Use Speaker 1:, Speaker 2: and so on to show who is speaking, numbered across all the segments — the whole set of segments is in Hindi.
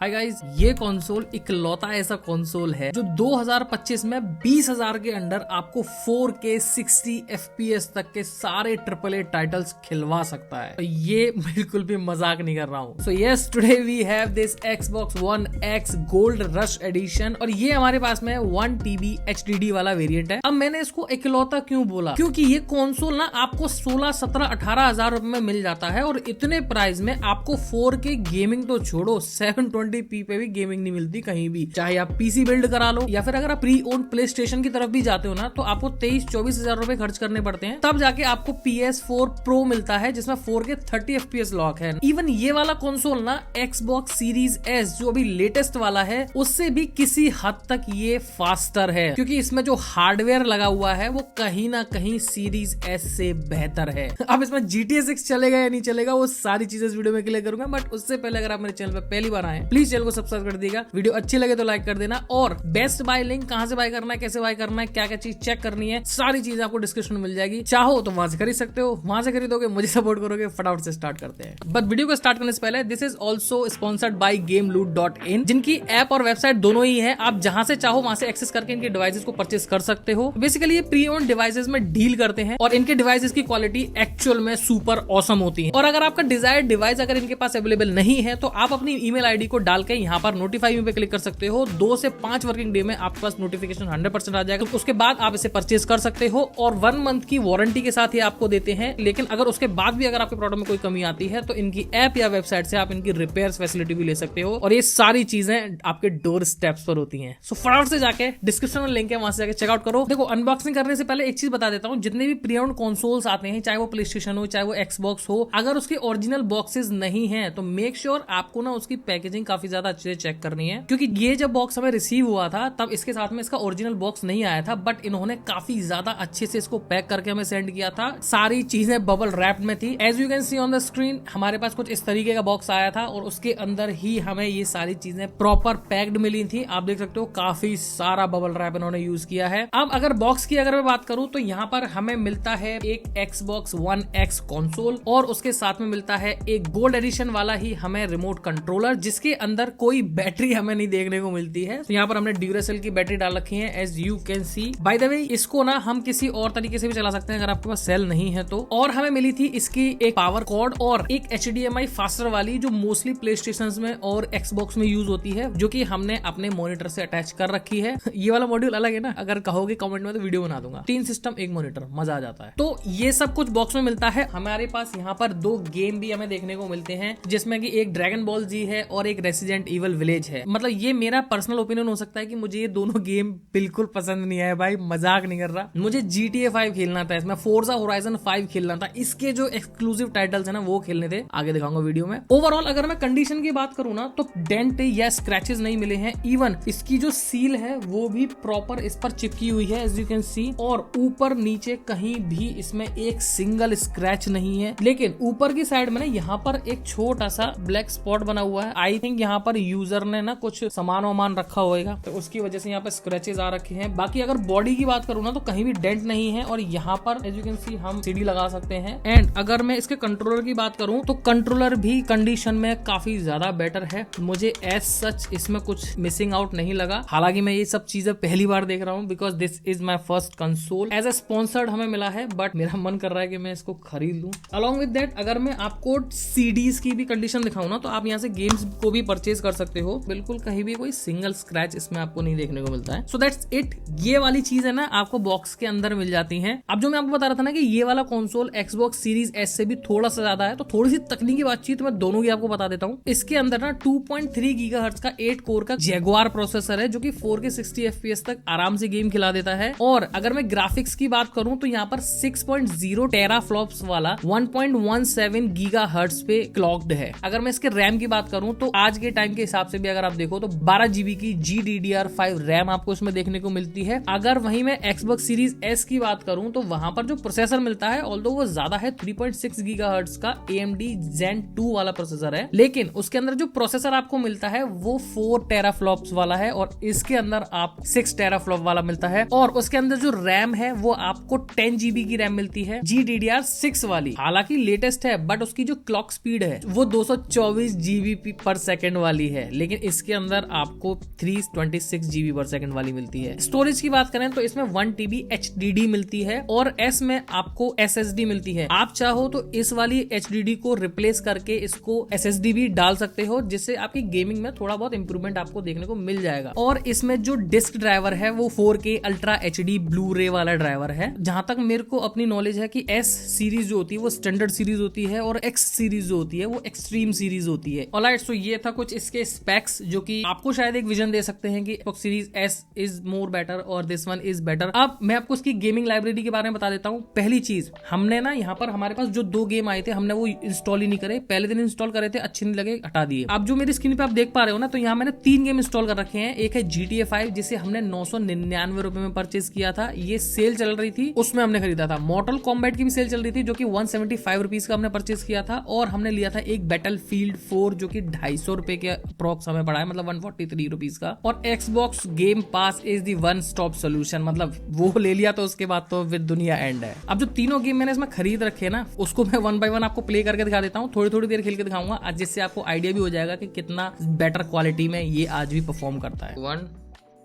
Speaker 1: हाय गाइस, ये कंसोल इकलौता ऐसा कंसोल है जो 2025 में 20,000 के अंडर आपको 4K 60 FPS तक के सारे AAA टाइटल्स खिलवा सकता है। तो ये बिल्कुल भी मजाक नहीं कर रहा हूँ। So yes, today we have this Xbox One X Gold Rush Edition और ये हमारे पास में 1 TB HDD वाला वेरिएंट है। अब मैंने इसको इकलौता क्यों बोला, क्योंकि ये कंसोल ना आपको 16, 17, 18,000 रुपए में मिल जाता है और इतने प्राइस में आपको 4K गेमिंग तो छोड़ो 720p पे भी गेमिंग नहीं मिलती कहीं भी। चाहे आप पीसी बिल्ड करा लो या फिर अगर आप प्री ओन्ड प्ले स्टेशन की तरफ भी जाते हो ना, तो आपको 23-24 हजार रुपए खर्च करने पड़ते हैं, तब जाके आपको PS4 Pro मिलता है जिसमें 4K 30 FPS लॉक है। इवन ये वाला कंसोल ना Xbox Series S जो अभी लेटेस्ट वाला है उससे भी किसी हद तक ये फास्टर है, क्योंकि इसमें जो हार्डवेयर लगा हुआ है वो कहीं ना कहीं Series S से बेहतर है। अब इसमें GTA 6 चलेगा या नहीं चलेगा वो सारी चीजें इस वीडियो में क्लियर करूंगा, बट उससे पहले अगर आप मेरे चैनल पे पहली बार आए प्लीज चैनल को सब्सक्राइब कर दीजिएगा। वीडियो अच्छी लगे तो लाइक कर देना और बेस्ट बाय लिंक कहां से बाय करना है, कैसे बाय करना है, क्या क्या चीज चेक करनी है, सारी चीजें आपको डिस्क्रिप्शन में मिल जाएगी। चाहो तो वहां से खरीद सकते हो, वहां से खरीदोगे मुझे सपोर्ट करोगे। फटाफट से स्टार्ट करते हैं। बट वीडियो को स्टार्ट करने से पहले this is also sponsored by GameLoot.in, जिनकी ऐप और वेबसाइट दोनों ही है। आप जहां से चाहो वहां से एक्सेस करके इनके डिवाइसेस को परचेस कर सकते हो। बेसिकली ये प्री ओन्ड डिवाइसेस में डील करते हैं और इनके डिवाइसेस की क्वालिटी एक्चुअल में सुपर ऑसम होती है। और अगर आपका डिजायर्ड डिवाइस अगर इनके पास अवेलेबल नहीं है तो आप अपनी ईमेल आईडी को डाल के यहाँ पर नोटिफाई में पे क्लिक कर सकते हो। 2 से 5 वर्किंग डे में आपके पास नोटिफिकेशन 100% आ जाएगा। तो उसके बाद आप इसे परचेज कर सकते हो और 1 मंथ की वारंटी के साथ ही आपको देते हैं। लेकिन अगर उसके बाद भी अगर आपके प्रोडक्ट में कोई कमी आती है तो इनकी ऐप या वेबसाइट से आप इनकी रिपेयर फैसिलिटी भी ले सकते हो और ये सारी चीजें आपके डोर स्टेप्स पर होती हैं। सो फटाफट से जाके डिस्क्रिप्शन में लिंक है, वहां से जाके चेकआउट करो। देखो, अनबॉक्सिंग करने से पहले एक चीज बता देता हूँ, जितने भी प्री ओन्ड कंसोल्स आते हैं, चाहे वो प्ले स्टेशन हो चाहे वो एक्सबॉक्स हो, अगर उसके ओरिजिनल बॉक्सेस नहीं है तो मेक श्योर आपको ना उसकी पैकेजिंग काफी ज्यादा अच्छे से चेक करनी है। क्योंकि ये जब बॉक्स हमें रिसीव हुआ था तब इसके साथ में इसका ओरिजिनल बॉक्स नहीं आया था, बट इन्होंने काफी ज्यादा अच्छे से इसको पैक करके हमें सेंड किया था। सारी चीजें बबल रैप्ड में थी। As you can see on the screen हमारे पास कुछ इस तरीके का बॉक्स आया था और उसके अंदर ही हमें ये सारी चीजें प्रॉपर पैक्ड मिली थी। आप देख सकते हो काफी सारा बबल रैप इन्होंने यूज किया है। अब अगर बॉक्स की अगर मैं बात करूं तो यहाँ पर हमें मिलता है एक Xbox One X कंसोल और उसके साथ में मिलता है एक गोल्ड एडिशन वाला ही हमें रिमोट कंट्रोलर, जिसके अंदर कोई बैटरी हमें नहीं देखने को मिलती है। तो यहाँ पर हमने ड्यूरेसेल की बैटरी डाल रखी है as you can see. By the way, इसको ना हम किसी और तरीके से भी चला सकते हैं अगर आपके पास सेल नहीं है तो। और हमें मिली थी इसकी एक पावर कॉर्ड और एक HDMI फास्टर वाली, जो मोस्टली प्ले स्टेशन में और एक्सबॉक्स में यूज होती है, जो कि हमने अपने मॉनिटर से अटैच कर रखी है। ये वाला मॉड्यूल अलग है ना, अगर कहोगे कमेंट में तो वीडियो बना दूंगा। 3 सिस्टम 1 मॉनिटर, मजा आ जाता है। तो ये सब कुछ बॉक्स में मिलता है। हमारे पास यहाँ पर 2 गेम भी हमें देखने को मिलते हैं, जिसमें कि एक ड्रैगन बॉल जी है और एक रेसिडेंट इवल विलेज है। मतलब ये मेरा पर्सनल ओपिनियन हो सकता है कि मुझे ये दोनों गेम बिल्कुल पसंद नहीं आए भाई, मजाक नहीं कर रहा। मुझे GTA 5 खेलना था, इसमें फोर्जा होराइजन 5 खेलना था, इसके जो एक्सक्लूसिव टाइटल्स है ना वो खेलने थे, आगे दिखाऊंगा वीडियो में। ओवरऑल अगर मैं कंडीशन की बात करूं ना तो डेंट या स्क्रैचेस नहीं मिले हैं। इवन इसकी जो सील है वो भी प्रॉपर इस पर चिपकी हुई है एज यू कैन सी, और ऊपर नीचे कहीं भी इसमें एक सिंगल स्क्रैच नहीं है। लेकिन ऊपर की साइड में ना यहाँ पर एक छोटा सा ब्लैक स्पॉट बना हुआ है। आई थिंक यहाँ पर यूजर ने ना कुछ सामान वामान रखा होगा तो उसकी वजह से यहाँ पर स्क्रैचेस आ रखे हैं। बाकी अगर बॉडी की बात करूँ ना तो कहीं भी डेंट नहीं है और यहाँ पर एज यू कैन सी हम सीडी लगा सकते हैं। एंड अगर मैं इसके कंट्रोलर की बात करूँ तो कंट्रोलर भी कंडीशन में काफी ज्यादा बेटर है। मुझे एज सच इसमें कुछ मिसिंग आउट नहीं लगा। हालांकि मैं ये सब चीजें पहली बार देख रहा हूँ because this is my first console. As a sponsored हमें मिला है, बट मेरा मन कर रहा है कि मैं इसको खरीद लूं। अलॉन्ग विद दैट अगर मैं आपको सीडीज की भी कंडीशन दिखाऊं ना तो आप यहाँ से गेम्स को भी परचेज कर सकते हो। बिल्कुल कहीं भी कोई सिंगल स्क्रैच इसमें आपको नहीं देखने को मिलता है। So that's it. ये वाली चीज है ना आपको बॉक्स के अंदर मिल जाती है। अब जो मैं आपको बता रहा था ना कि ये वाला कंसोल Xbox Series S से भी थोड़ा सा ज्यादा है, तो थोड़ी सी तकनीकी बातचीत मैं दोनों की आपको बता देता हूँ। इसके अंदर ना 2.3 गीगाहर्ट्ज का 8 कोर का जैगुआर प्रोसेसर है, जो कि 4K 60 FPS तक आराम से गेम खिला देता है। और अगर मैं ग्राफिक्स की बात करूं तो यहाँ पर 6.0 टेराफ्लॉप्स वाला 1.17 गीगाहर्ट्ज पे क्लॉक्ड है। अगर मैं इसके रैम की बात करूं तो आज के टाइम के हिसाब से भी अगर आप देखो तो 12 GB की GDDR5 रैम आपको इसमें देखने को मिलती है। अगर वहीं मैं Xbox Series S की बात करूं तो वहां पर जो प्रोसेसर मिलता है, ऑल्दो वो ज्यादा है, 3.6 गीगाहर्ट्ज का AMD Zen 2 वाला प्रोसेसर है, लेकिन उसके अंदर जो प्रोसेसर आपको मिलता है वो 4 टेराफ्लॉप्स वाला है और इसके अंदर आप 6 टेराफ्लॉप वाला मिलता है। और उसके अंदर जो रैम है वो आपको 10 GB की रैम मिलती है, GDDR6 वाली। हालांकि लेटेस्ट है, बट उसकी जो क्लॉक स्पीड है वो 224 GB पर सेकंड सेकंड वाली है, लेकिन इसके अंदर आपको 326 GB पर सेकंड वाली मिलती है। स्टोरेज की बात करें तो इसमें 1 TB HDD मिलती है और S में आपको SSD मिलती है। आप चाहो तो इस वाली HDD को रिप्लेस करके इसको SSD भी डाल सकते हो, जिससे आपकी गेमिंग में थोड़ा बहुत इंप्रूवमेंट आपको देखने को मिल जाएगा। और इसमें जो डिस्क ड्राइवर है वो 4K अल्ट्रा HD ब्लू रे वाला ड्राइवर है। जहां तक मेरे को अपनी नॉलेज है कि S सीरीज जो होती है वो स्टैंडर्ड सीरीज होती है और X सीरीज जो होती है वो एक्सट्रीम सीरीज होती है। ऑलराइट, सो ये था कुछ इसके स्पेक्स जो कि आपको शायद एक विजन दे सकते हैं कि Xbox series S is more better और दिस वन इज बेटर। अब मैं आपको इसकी गेमिंग लाइब्रेरी के बारे में बता देता हूँ। पहली चीज, हमने ना यहाँ पर हमारे पास जो 2 गेम आए थे हमने वो इंस्टॉल ही नहीं करे। पहले दिन इंस्टॉल करे थे, अच्छे नहीं लगे, हटा दिए। अब जो मेरी स्क्रीन पे आप देख पा रहे हो ना, तो यहाँ मैंने 3 गेम इंस्टॉल कर रखे हैं। एक है GTA 5 जिसे हमने 999 रुपए में परचेज किया था, ये सेल चल रही थी उसमें हमने खरीदा था। मॉर्टल कॉम्बैट की भी सेल चल रही थी जो कि 175 रुपीज का हमने परचेज किया था। और हमने लिया था एक बैटलफील्ड 4 जो कि 250 रुपए के अप्रॉक्स हमें पड़ा है, मतलब 143 रुपीज का। और Xbox game pass is the one stop solution, मतलब वो ले लिया तो उसके बाद तो विद दुनिया एंड है। अब जो तीनों गेम मैंने इसमें खरीद रखे हैं ना, उसको मैं 1 बाय 1 आपको प्ले करके दिखा देता हूँ। थोड़ी थोड़ी देर खेल के दिखाऊंगा, जिससे आपको आइडिया भी हो जाएगा कि कितना बेटर क्वालिटी में ये आज भी परफॉर्म करता है। 1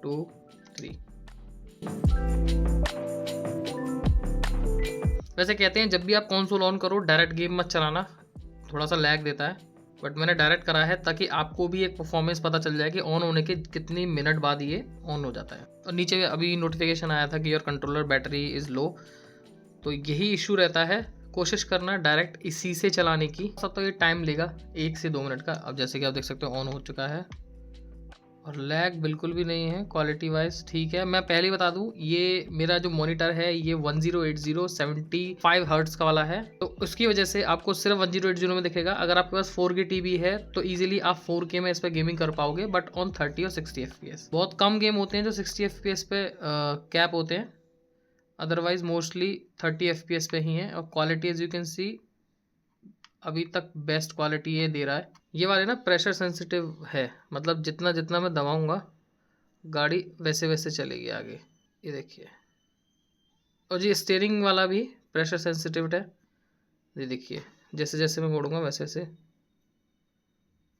Speaker 1: 2 3। वैसे कहते हैं जब भी आप कंसोल ऑन करो डायरेक्ट गेम मत चलाना, थोड़ा सा लैग देता है, बट मैंने डायरेक्ट करा है ताकि आपको भी एक परफॉर्मेंस पता चल जाए कि ऑन होने के कितनी मिनट बाद ये ऑन हो जाता है। और नीचे अभी नोटिफिकेशन आया था कि your controller battery is low, तो यही इशू रहता है। कोशिश करना डायरेक्ट इसी से चलाने की। सब तो ये टाइम लेगा 1 से 2 मिनट का। अब जैसे कि आप देख सकते हो ऑन हो चुका है और लैग बिल्कुल भी नहीं है, क्वालिटी वाइज ठीक है। मैं पहले बता दूं, ये मेरा जो मॉनिटर है ये 1080 75 हर्ट्ज का वाला है, तो उसकी वजह से आपको सिर्फ 1080 में दिखेगा। अगर आपके पास 4K टीवी है तो इजीली आप 4K में इस पर गेमिंग कर पाओगे, बट ऑन 30 और 60 FPS। बहुत कम गेम होते हैं जो 60 FPS पे कैप होते हैं, अदरवाइज मोस्टली 30 FPS पे ही है। और quality as you can see अभी तक बेस्ट क्वालिटी ये दे रहा है। ये वाले ना प्रेशर सेंसिटिव है, मतलब जितना जितना मैं दबाऊंगा गाड़ी वैसे वैसे चलेगी आगे, ये देखिए। और जी स्टीयरिंग वाला भी प्रेशर सेंसिटिव है, ये देखिए जैसे जैसे मैं मोड़ूंगा वैसे वैसे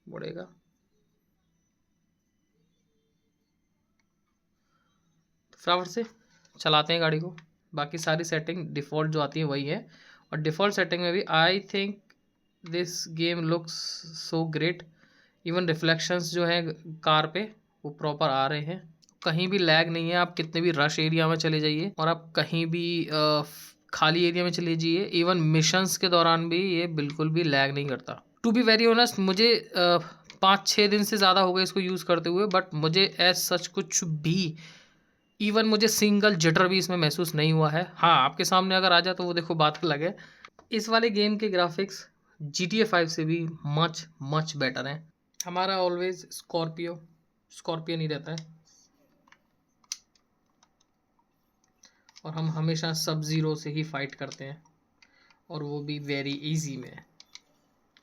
Speaker 1: मुड़ेगा। फटाफट से चलाते हैं गाड़ी को। बाकी सारी सेटिंग डिफ़ॉल्ट जो आती है वही है। और डिफ़ॉल्ट सेटिंग में भी I think this game looks so great. Even reflections जो है कार पे वो प्रॉपर आ रहे हैं, कहीं भी लैग नहीं है। आप कितने भी रश एरिया में चले जाइए और आप कहीं भी खाली एरिया में चले जाइए, इवन मिशंस के दौरान भी ये बिल्कुल भी लैग नहीं करता। टू बी वेरी ऑनेस्ट, मुझे 5-6 दिन से ज़्यादा हो गए इसको यूज़ करते हुए, बट मुझे एज सच कुछ भी, इवन मुझे सिंगल जिटर भी इसमें महसूस नहीं हुआ है। हाँ, आपके सामने अगर आ जाए तो वो देखो बात अलग है। इस वाले गेम के ग्राफिक्स GTA 5 से भी मच मच बेटर हैं। हमारा ऑलवेज स्कॉर्पियन ही रहता है और हम हमेशा सब ज़ीरो से ही फाइट करते हैं, और वो भी वेरी इजी में,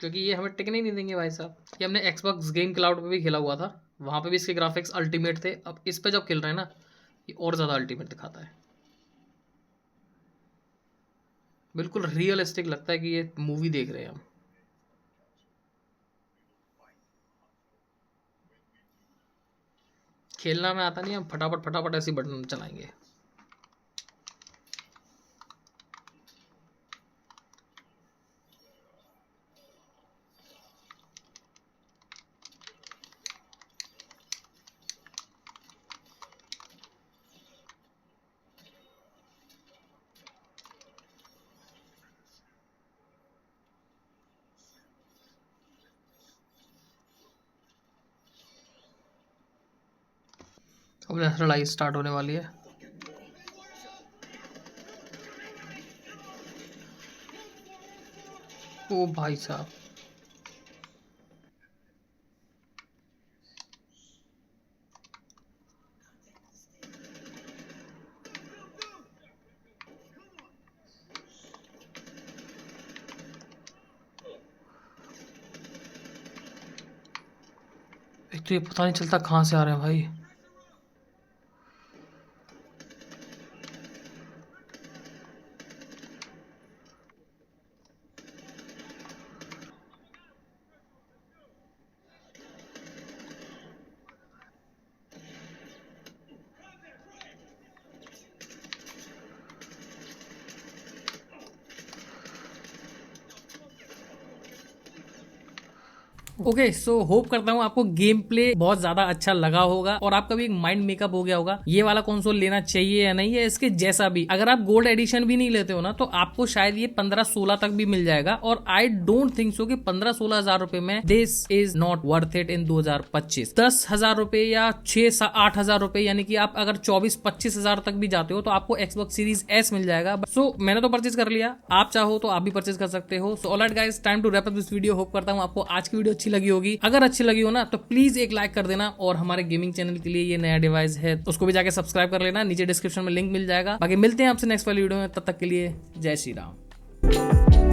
Speaker 1: क्योंकि ये हमें टिकने ही नहीं देंगे भाई साहब। ये हमने Xbox गेम क्लाउड पे भी खेला हुआ था, वहाँ पे भी इसके ग्राफिक्स अल्टीमेट थे। अब इस पे जब खेल रहे हैं ना, ये और ज़्यादा अल्टीमेट दिखाता है, बिल्कुल रियलिस्टिक लगता है कि ये मूवी देख रहे हैं हम। खेलना में आता नहीं, हम फटाफट फटाफट ऐसे बटन चलाएंगे। अब लड़ाई स्टार्ट होने वाली है। ओ भाई साहब, एक तो ये पता नहीं चलता कहाँ से आ रहे हैं भाई। ओके, सो होप करता हूँ आपको गेम प्ले बहुत ज्यादा अच्छा लगा होगा और आपका भी एक माइंड मेकअप हो गया होगा ये वाला कंसोल लेना चाहिए या नहीं है। इसके जैसा भी अगर आप गोल्ड एडिशन भी नहीं लेते हो ना तो आपको शायद ये 15-16 तक भी मिल जाएगा और आई डोंट थिंक सो कि 15-16 हजार रुपए में this is not worth it in 2025। 10,000 रुपए या 6-8 हजार रुपए, यानी कि आप अगर 24-25 हजार तक भी जाते हो तो आपको Xbox सीरीज S मिल जाएगा। सो मैंने तो परचेज कर लिया, आप चाहो तो आप भी परचेज कर सकते हो। So alright guys, time to wrap up this video. Hope करता हूँ आपको आज की वीडियो अच्छी लगी होगी। अगर अच्छी लगी हो ना तो प्लीज एक लाइक कर देना और हमारे गेमिंग चैनल के लिए ये नया डिवाइस है उसको भी जाके सब्सक्राइब कर लेना, नीचे डिस्क्रिप्शन में लिंक मिल जाएगा। बाकी मिलते हैं आपसे नेक्स्ट वाली वीडियो में, तब तक के लिए जय श्री राम।